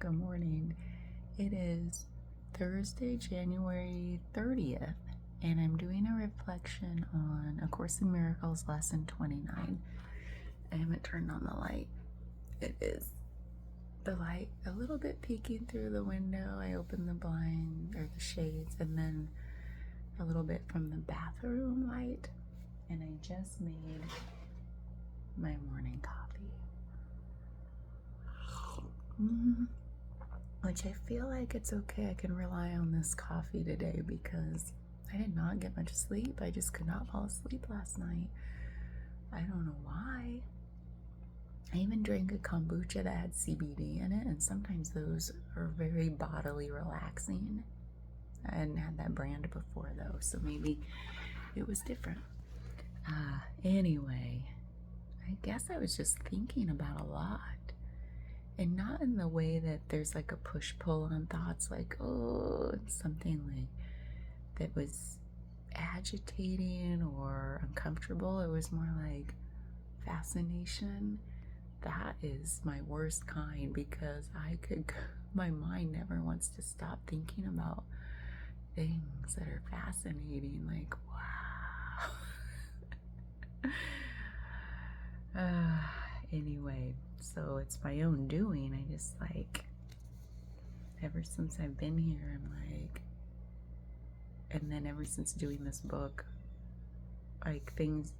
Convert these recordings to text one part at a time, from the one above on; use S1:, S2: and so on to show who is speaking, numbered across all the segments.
S1: Good morning. It is Thursday, January 30th, and I'm doing a reflection on A Course in Miracles, Lesson 29. I haven't turned on the light. It is the light a little bit peeking through the window. I opened the blind or the shades, and then a little bit from the bathroom light, and I just made my morning coffee. Which I feel like it's okay. I can rely on this coffee today because I did not get much sleep. I just could not fall asleep last night. I don't know why. I even drank a kombucha that had CBD in it, and sometimes those are very bodily relaxing. I hadn't had that brand before though, so maybe it was different. Anyway, I guess I was just thinking about a lot. And not in the way that there's like a push-pull on thoughts, like, oh, it's something like that was agitating or uncomfortable. It was more like fascination. That is my worst kind because my mind never wants to stop thinking about things that are fascinating. Like, wow. Anyway, so it's my own doing. I just ever since I've been here, I'm like, and then ever since doing this book, like things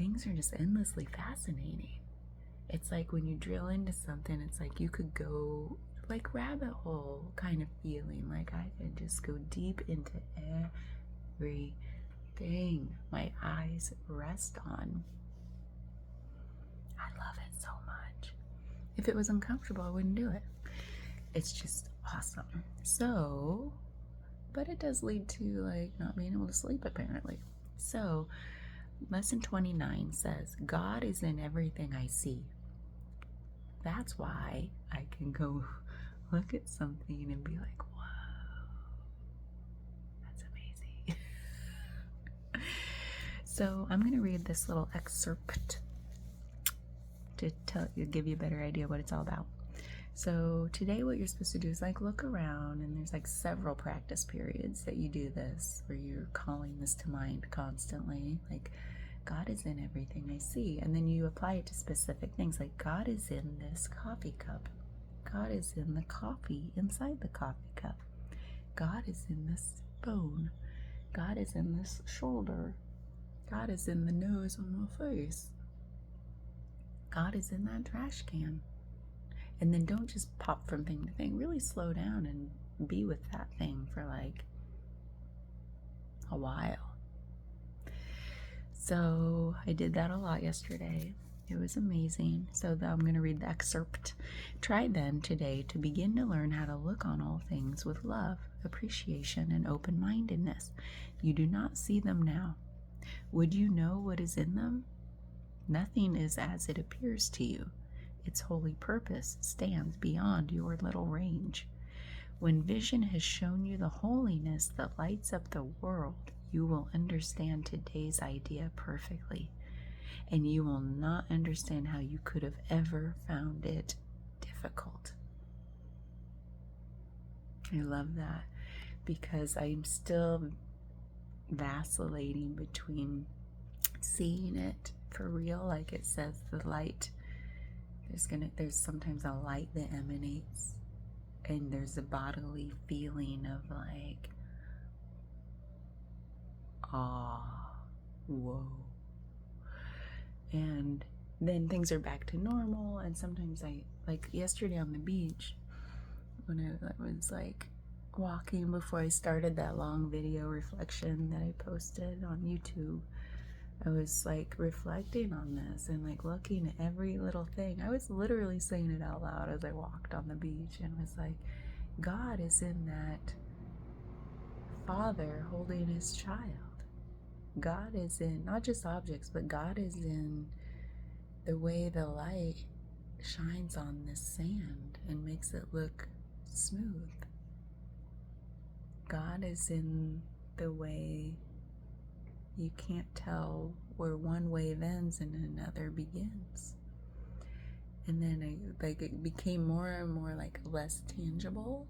S1: are just endlessly fascinating. It's like when you drill into something, it's like you could go like rabbit hole kind of feeling. Like I could just go deep into everything my eyes rest on. I love it so much. If it was uncomfortable, I wouldn't do it. It's just awesome. So, but it does lead to like not being able to sleep apparently. So, lesson 29 says, God is in everything I see. That's why I can go look at something and be like, whoa, that's amazing. So, I'm going to read this little excerpt to give you a better idea what it's all about. So today what you're supposed to do is like look around, and there's like several practice periods that you do this where you're calling this to mind constantly, like God is in everything I see, and then you apply it to specific things, like God is in this coffee cup, God is in the coffee inside the coffee cup, God is in this bone, God is in this shoulder, God is in the nose on my face, God is in that trash can. And then don't just pop from thing to thing. Really slow down and be with that thing for like a while. So I did that a lot yesterday. It was amazing. So I'm going to read the excerpt. Try then today to begin to learn how to look on all things with love, appreciation, and open-mindedness. You do not see them now. Would you know what is in them? Nothing is as it appears to you. Its holy purpose stands beyond your little range. When vision has shown you the holiness that lights up the world, you will understand today's idea perfectly, and you will not understand how you could have ever found it difficult. I love that because I'm still vacillating between seeing it for real, like it says the light. There's sometimes a light that emanates, and there's a bodily feeling of like, whoa. And then things are back to normal, and sometimes like yesterday on the beach, when I was like walking before I started that long video reflection that I posted on YouTube, I was like reflecting on this and like looking at every little thing. I was literally saying it out loud as I walked on the beach, and was like, God is in that father holding his child. God is in not just objects, but God is in the way the light shines on this sand and makes it look smooth. God is in the way you can't tell where one wave ends and another begins. And then it became more and more like less tangible.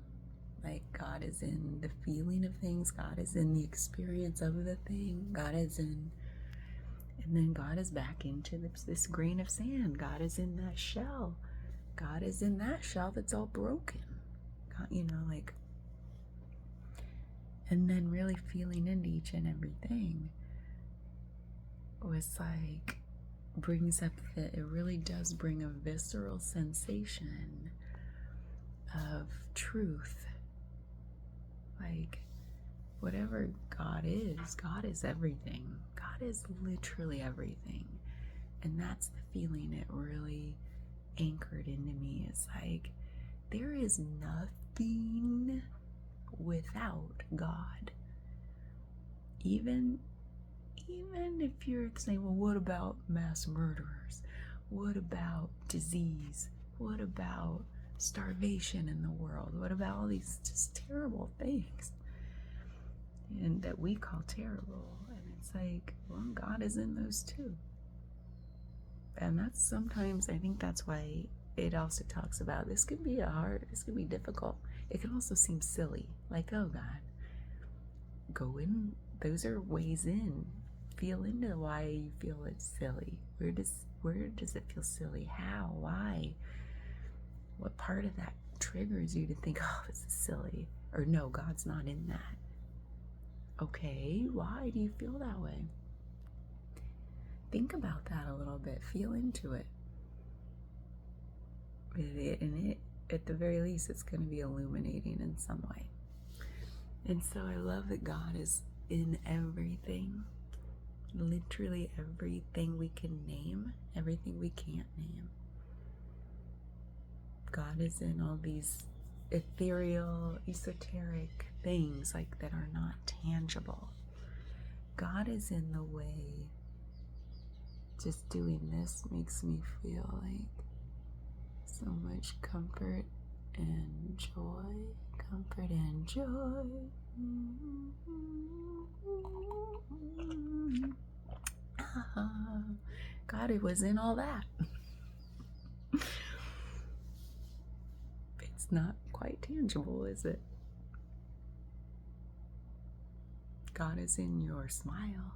S1: Like God is in the feeling of things, God is in the experience of the thing, God is in, and then God is back into this grain of sand. God is in that shell. God is in that shell that's all broken. God, like, and then really feeling into each and everything was like, brings up that it really does bring a visceral sensation of truth. Like, whatever God is everything. God is literally everything. And that's the feeling it really anchored into me. It's like, there is nothing without God. Even if you're saying, well, what about mass murderers? What about disease? What about starvation in the world? What about all these just terrible things and that we call terrible? And it's like, well, God is in those too. And that's sometimes, I think that's why it also talks about this could be difficult. It can also seem silly. Like, oh God, go in. Those are ways in. Feel into why you feel it's silly. Where does it feel silly? How? Why? What part of that triggers you to think, oh, this is silly? Or no, God's not in that. Okay, why do you feel that way? Think about that a little bit. Feel into it. And at the very least, it's going to be illuminating in some way. And so I love that God is in everything. Literally everything we can name, everything we can't name. God is in all these ethereal, esoteric things like that are not tangible. God is in the way. Just doing this makes me feel like so much comfort and joy. Comfort and joy. God, it was in all that. It's not quite tangible, is it? God is in your smile.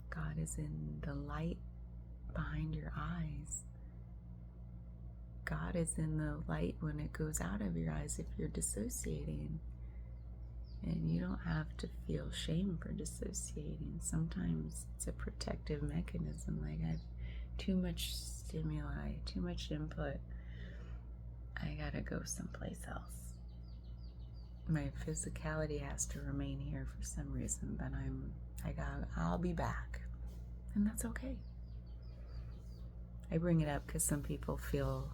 S1: God is in the light behind your eyes. God is in the light when it goes out of your eyes if you're dissociating. And you don't have to feel shame for dissociating. Sometimes it's a protective mechanism. Like, I have too much stimuli, too much input. I gotta go someplace else. My physicality has to remain here for some reason, but I'll be back. And that's okay. I bring it up because some people feel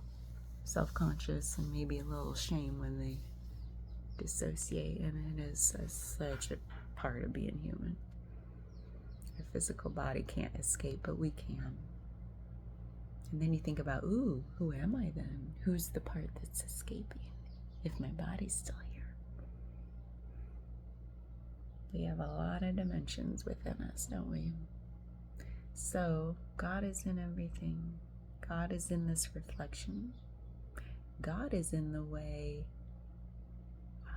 S1: self-conscious and maybe a little shame when they dissociate, and it is such a part of being human. Our physical body can't escape, but we can. And then you think about, ooh, who am I then? Who's the part that's escaping if my body's still here? We have a lot of dimensions within us, don't we? So God is in everything. God is in this reflection. God is in the way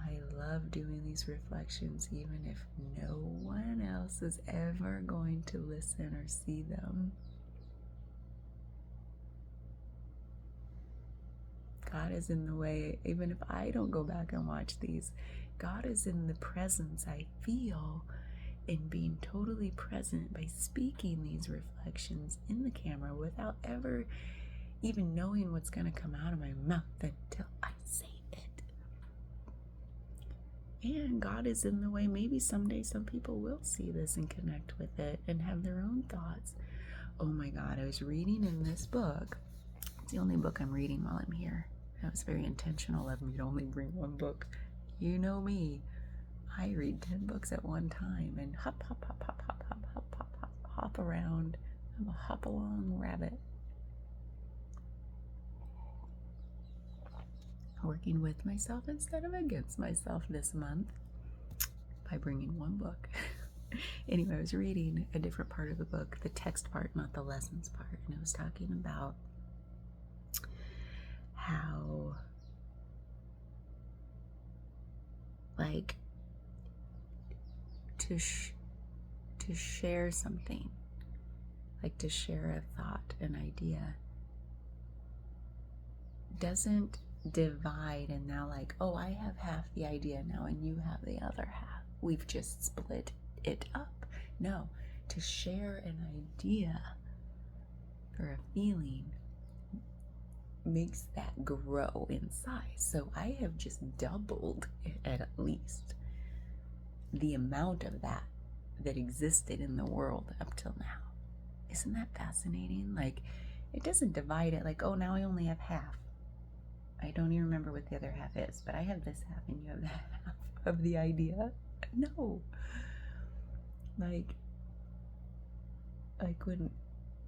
S1: I love doing these reflections, even if no one else is ever going to listen or see them. God is in the way, even if I don't go back and watch these. God is in the presence I feel in being totally present by speaking these reflections in the camera without ever even knowing what's going to come out of my mouth until I say it. And God is in the way, maybe someday some people will see this and connect with it and have their own thoughts. Oh my God, I was reading in this book. It's the only book I'm reading while I'm here. That was very intentional of me to only bring one book. You know me. I read 10 books at one time and hop around. I'm a hop along rabbit. Working with myself instead of against myself this month by bringing one book. Anyway, I was reading a different part of the book, the text part, not the lessons part, and it was talking about like to share something, like to share a thought, an idea, doesn't divide and now like, oh, I have half the idea now and you have the other half. We've just split it up. No, to share an idea or a feeling makes that grow in size. So I have just doubled at least the amount of that existed in the world up till now. Isn't that fascinating? Like, it doesn't divide it like, oh, now I only have half. I don't even remember what the other half is, but I have this half and you have that half of the idea. No. Like when,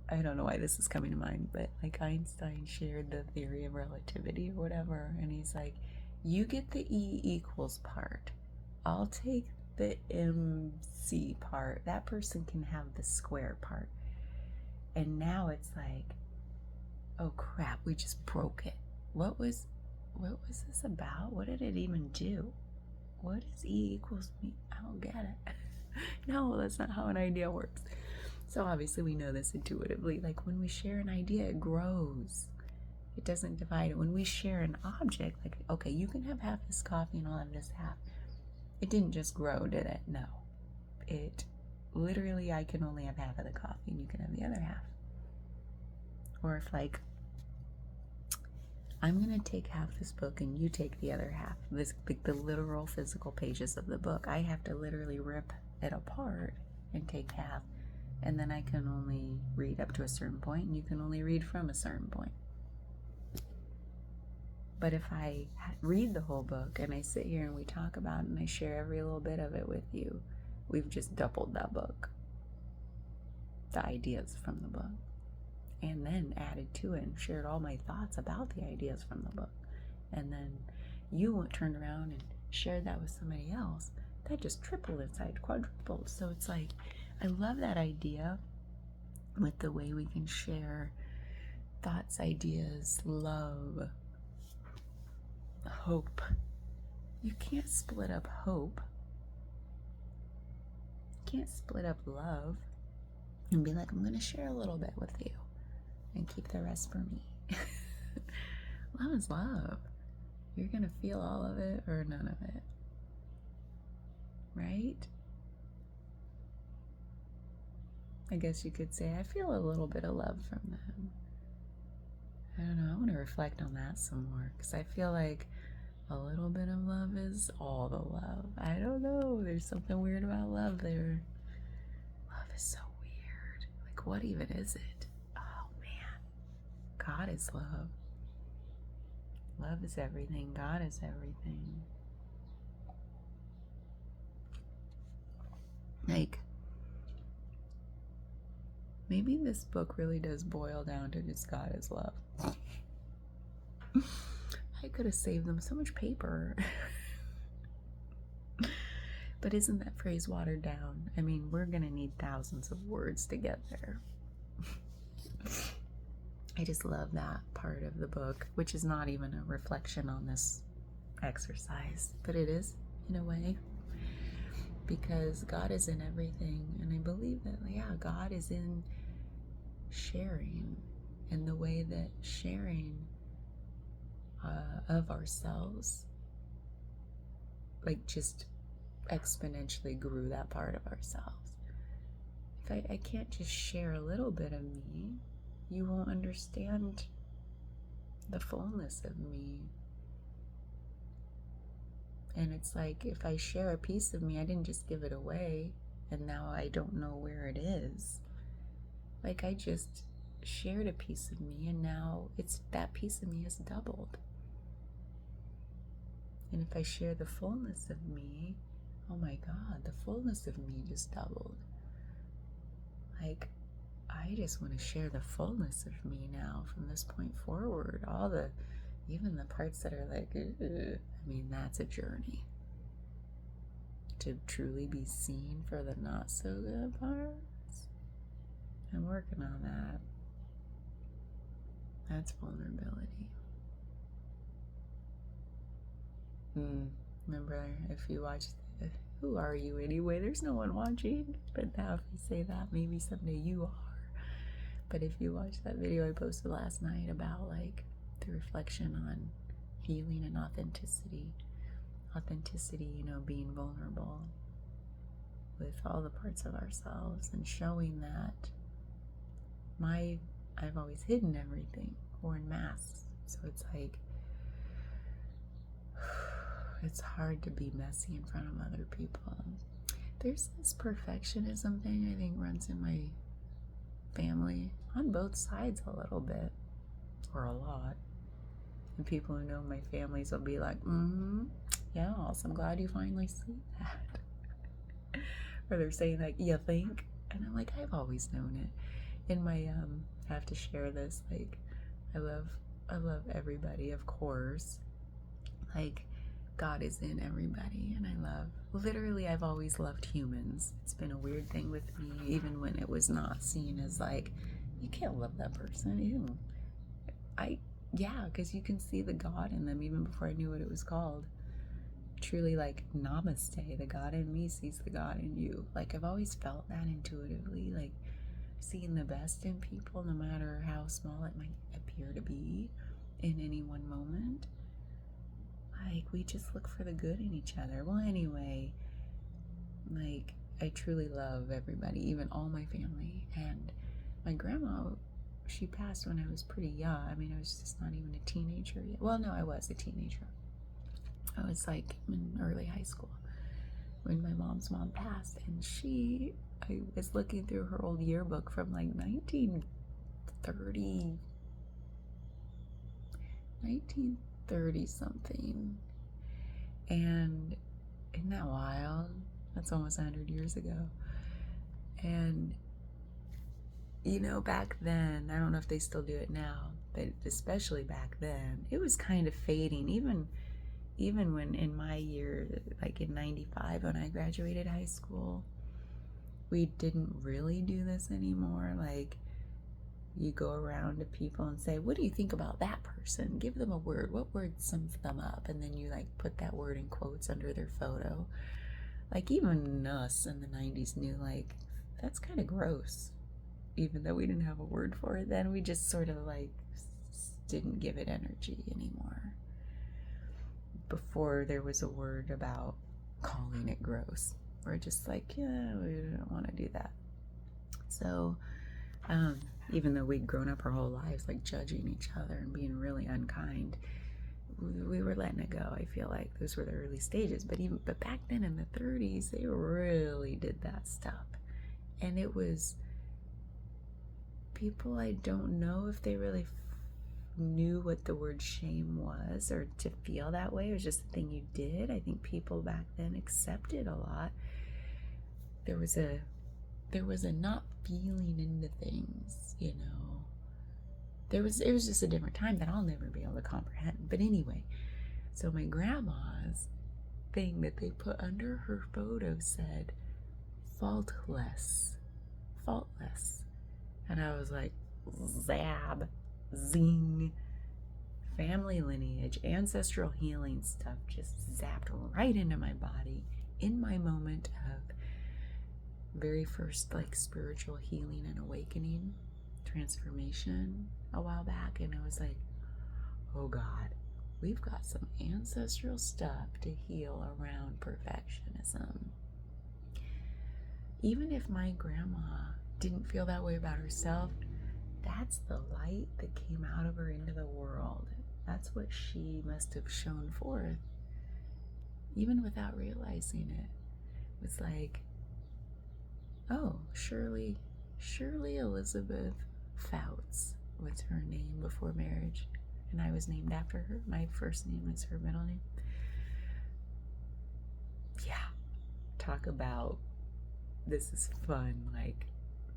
S1: I don't know why this is coming to mind, but like Einstein shared the theory of relativity or whatever, and he's like, you get the E equals part. I'll take the MC part. That person can have the square part. And now it's like, oh crap, we just broke it. What was this about? What did it even do? What does E equals mean? I don't get it. No, that's not how an idea works. So obviously we know this intuitively. Like when we share an idea, it grows. It doesn't divide it. When we share an object, like, okay, you can have half this coffee and I'll have this half. It didn't just grow, did it? No. It literally, I can only have half of the coffee and you can have the other half. Or if like, I'm going to take half this book and you take the other half. This, like the literal physical pages of the book. I have to literally rip it apart and take half. And then I can only read up to a certain point and you can only read from a certain point. But if I read the whole book and I sit here and we talk about it and I share every little bit of it with you, we've just doubled that book. The ideas from the book. And then added to it and shared all my thoughts about the ideas from the book. And then you turned around and shared that with somebody else. That just tripled inside, quadrupled. So it's like, I love that idea with the way we can share thoughts, ideas, love, hope. You can't split up hope. You can't split up love and be like, I'm going to share a little bit with you and keep the rest for me. Love is love. You're going to feel all of it or none of it. Right? I guess you could say I feel a little bit of love from them. I don't know. I want to reflect on that some more because I feel like a little bit of love is all the love. I don't know. There's something weird about love there. Love is so weird. Like, what even is it? Oh, man. God is love. Love is everything. God is everything. Like, maybe this book really does boil down to just God is love. I could have saved them so much paper. But isn't that phrase watered down? I mean, we're going to need thousands of words to get there. I just love that part of the book, which is not even a reflection on this exercise, but it is in a way. Because God is in everything, and I believe that, yeah, God is in sharing, and the way that sharing of ourselves, like, just exponentially grew that part of ourselves. If I can't just share a little bit of me, you won't understand the fullness of me. And it's like, if I share a piece of me, I didn't just give it away, and now I don't know where it is. Like, I just shared a piece of me, and now that piece of me is doubled. And if I share the fullness of me, oh my God, the fullness of me just doubled. Like, I just want to share the fullness of me now from this point forward. Even the parts that are like, ugh. I mean, that's a journey. To truly be seen for the not so good parts. I'm working on that. That's vulnerability. Remember, if you watch, who are you anyway? There's no one watching. But now if you say that, maybe someday you are. But if you watch that video I posted last night about like the reflection on healing and authenticity, you know, being vulnerable with all the parts of ourselves and showing that I've always hidden everything, worn masks. So it's like, it's hard to be messy in front of other people. There's this perfectionism thing I think runs in my family on both sides a little bit, or a lot. And people who know my families will be like, yes, I'm glad you finally see that. Or they're saying like, you think? And I'm like, I've always known it. In my I have to share this, like, I love everybody, of course. Like, God is in everybody, and I've always loved humans. It's been a weird thing with me, even when it was not seen as like, you can't love that person. Yeah, because you can see the God in them even before I knew what it was called. Truly, like, namaste, the God in me sees the God in you. Like, I've always felt that intuitively, like, seeing the best in people, no matter how small it might appear to be in any one moment. Like, we just look for the good in each other. Well, anyway, like, I truly love everybody, even all my family. And my grandma, she passed when I was pretty young. I mean, I was just not even a teenager yet. Well, no, I was a teenager. I was like in early high school when my mom's mom passed. And I was looking through her old yearbook from like 1930 something. And isn't that wild? That's almost 100 years ago. And, you know, back then, I don't know if they still do it now, but especially back then, it was kind of fading. Even when in my year, like in 95 when I graduated high school, we didn't really do this anymore. Like, you go around to people and say, what do you think about that person? Give them a word. What word sums them up? And then you like put that word in quotes under their photo. Like, even us in the 90s knew, like, that's kind of gross. Even though we didn't have a word for it then, we just sort of like didn't give it energy anymore. Before there was a word about calling it gross. We're just like, yeah, we don't want to do that. So, even though we'd grown up our whole lives like judging each other and being really unkind, we were letting it go. I feel like those were the early stages. But back then in the 30s, they really did that stuff. And it was people, I don't know if they really knew what the word shame was, or to feel that way. It was just a thing you did. I think people back then accepted a lot. There was a not feeling into things, you know. It was just a different time that I'll never be able to comprehend. But anyway, so my grandma's thing that they put under her photo said, faultless. And I was like, zab, zing. Family lineage, ancestral healing stuff just zapped right into my body in my moment of very first like spiritual healing and awakening, transformation a while back. And I was like, oh God, we've got some ancestral stuff to heal around perfectionism. Even if my grandma didn't feel that way about herself, that's the light that came out of her into the world. That's what she must have shown forth, even without realizing it. It's like, oh, Shirley Elizabeth Fouts was her name before marriage, and I was named after her. My first name was her middle name. Yeah, talk about, this is fun, like,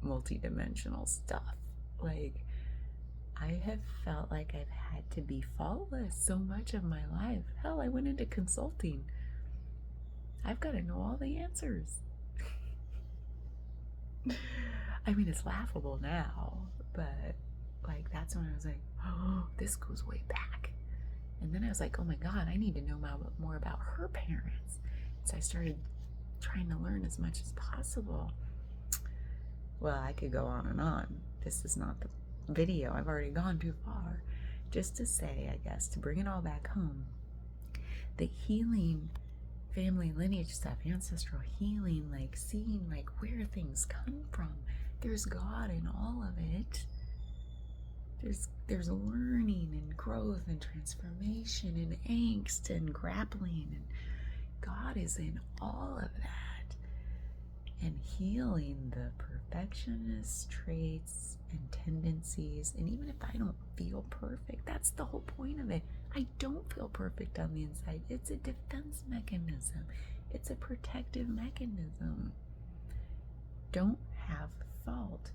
S1: multi-dimensional stuff. Like, I have felt like I've had to be faultless so much of my life. Hell, I went into consulting. I've got to know all the answers. I mean, it's laughable now, but like, that's when I was like, oh, this goes way back. And then I was like, oh my God, I need to know more about her parents. So I started trying to learn as much as possible. Well, I could go on and on. This is not the video. I've already gone too far. Just to say, I guess, to bring it all back home, the healing family lineage stuff, ancestral healing, like seeing like where things come from. There's God in all of it. There's learning and growth and transformation and angst and grappling, and God is in all of that. And healing the perfectionist traits and tendencies. And even if I don't feel perfect, that's the whole point of it. I don't feel perfect on the inside. It's a defense mechanism. It's a protective mechanism. Don't have fault.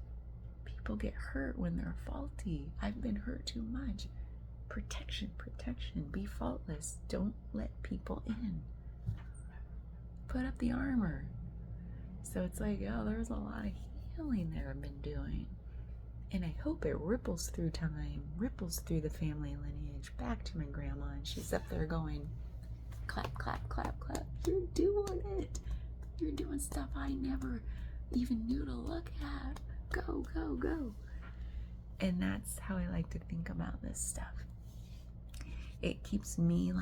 S1: People get hurt when they're faulty. I've been hurt too much. Protection, protection. Be faultless. Don't let people in. Put up the armor. So it's like, oh, there's a lot of healing that I've been doing. And I hope it ripples through time, ripples through the family lineage, back to my grandma. And she's up there going, clap, clap, clap, clap. You're doing it. You're doing stuff I never even knew to look at. Go, go, go. And that's how I like to think about this stuff. It keeps me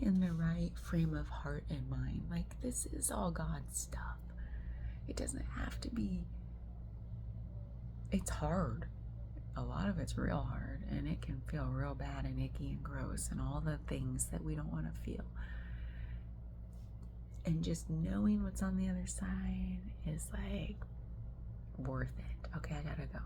S1: in the right frame of heart and mind. Like, this is all God's stuff. It doesn't have to be. It's hard. A lot of it's real hard, and it can feel real bad and icky and gross and all the things that we don't want to feel. And just knowing what's on the other side is like worth it. Okay, I gotta go.